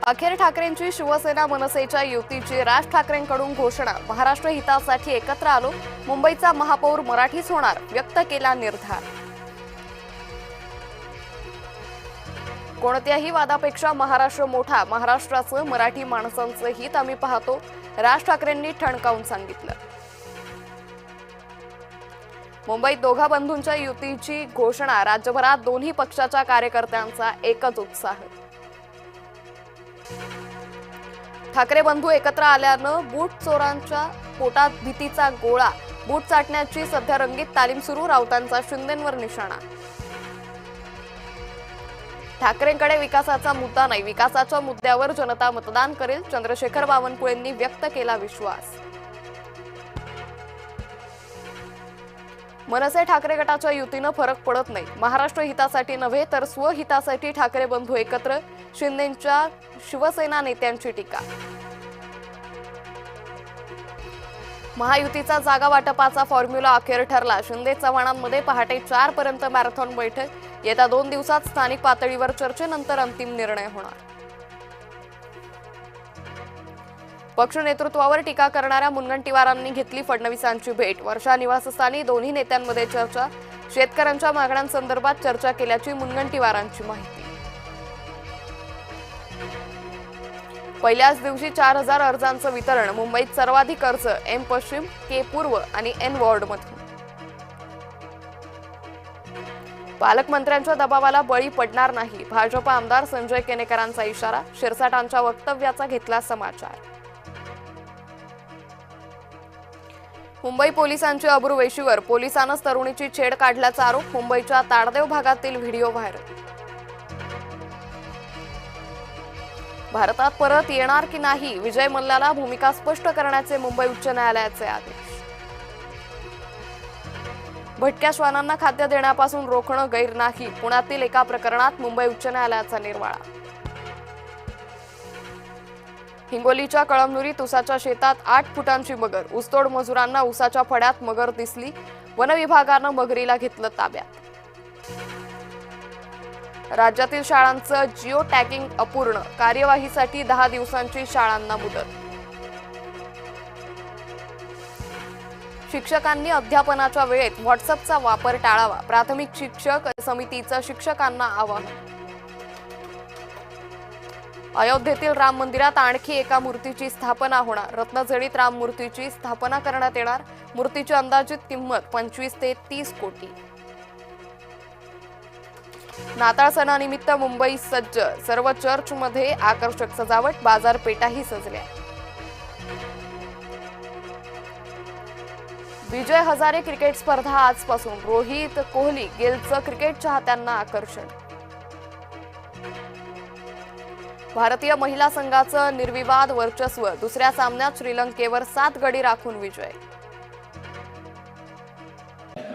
अखेर ठाकरेंची शिवसेना मनसेच्या युतीची राज ठाकरेंकडून घोषणा। महाराष्ट्र हितासाठी एकत्र आलो, मुंबईचा महापौर मराठीच होणार, व्यक्त केला निर्धार। कोणत्याही वादापेक्षा महाराष्ट्र मोठा, महाराष्ट्राचं मराठी माणसांचं हित आम्ही पाहतो, राज ठाकरेंनी ठणकावून सांगितलं। मुंबईत दोघा बंधूंच्या युतीची घोषणा, राज्यभरात दोन्ही पक्षाच्या कार्यकर्त्यांचा एकच उत्साह। ठाकरे बंधू एकत्र आल्यानं बूट चोरांच्या पोटात भीतीचा गोळा, बूट चाटण्याची सध्या रंगीत तालीम सुरू, राऊतांचा शिंदेंवर निशाणा। ठाकरेंकडे विकासाचा मुद्दा नाही, विकासाच्या मुद्द्यावर जनता मतदान करेल, चंद्रशेखर बावनकुळेंनी व्यक्त केला विश्वास। मनसे ठाकरे गटाच्या युतीनं फरक पडत नाही, महाराष्ट्र हितासाठी नव्हे तर स्वहितासाठी ठाकरे बंधू एकत्र, शिंदेंच्या शिवसेना नेत्यांची टीका। महायुतीचा जागा वाटपाचा फॉर्म्युला अखेर ठरला, शिंदे चव्हाणांमध्ये पहाटे 4 पर्यंत मॅरेथॉन बैठक, येत्या 2 दिवसात स्थानिक पातळीवर चर्चेनंतर अंतिम निर्णय होणार। पक्ष नेतृत्वावर टीका करणाऱ्या मुनगंटीवारांनी घेतली फडणवीसांची भेट, वर्षा निवासस्थानी दोन्ही नेत्यांमध्ये चर्चा, शेतकऱ्यांच्या मागण्यांसंदर्भात चर्चा केल्याची मुनगंटीवारांची माहिती। पहिल्याच दिवशी 4000 अर्जांचं वितरण, मुंबईत सर्वाधिक अर्ज एम पश्चिम, के पूर्व आणि एन वॉर्डमध्ये। पालकमंत्र्यांच्या दबावाला बळी पडणार नाही, भाजप आमदार संजय केनेकरांचा इशारा, शिरसाटांच्या वक्तव्याचा घेतला समाचार। मुंबई पोलिसांची अब्रूवेशीवर, पोलिसांनाच तरुणीची छेड काढल्याचा आरोप, मुंबईच्या ताडदेव भागातील व्हिडिओ व्हायरल। भारतात परत येणार की नाही, विजय मल्ल्याला भूमिका स्पष्ट करण्याचे मुंबई उच्च न्यायालयाचे आदेश। भटक्या श्वानांना खाद्य देण्यापासून रोखणं गैर नाही, पुण्यातील एका प्रकरणात मुंबई उच्च न्यायालयाचा निर्वाळा। हिंगोलीच्या कळमनुरीत उसाच्या शेतात 8 फुटांची मगर, ऊसतोड मजुरांना उसाच्या फड्यात मगर दिसली, वन विभागानं मगरीला घेतलं ताब्यात। राज्यातील शाळांचं जिओ टॅगिंग अपूर्ण, कार्यवाहीसाठी 10 दिवसांची शाळांना मुदत। शिक्षकांनी अध्यापनाच्या वेळेत व्हॉट्सअपचा वापर टाळावा, प्राथमिक शिक्षक समितीचं शिक्षकांना आवाहन। अयोध्येतील राम मंदिरात आणखी एका मूर्तीची स्थापना होणार, रत्नजडित राम मूर्तीची स्थापना करण्यात येणार, मूर्तीची अंदाजित किंमत 25 ते 30 कोटी। नाताळ सणानिमित्त मुंबई सज्ज, सर्व चर्चमध्ये आकर्षक सजावट, बाजारपेठाही सजल्या। विजय हजारे क्रिकेट स्पर्धा आजपासून, रोहित कोहली गेलचं क्रिकेट चाहत्यांना आकर्षण। भारतीय महिला संघाचं निर्विवाद वर्चस्व, दुसऱ्या सामन्यात श्रीलंकेवर 7 गडी राखून विजय।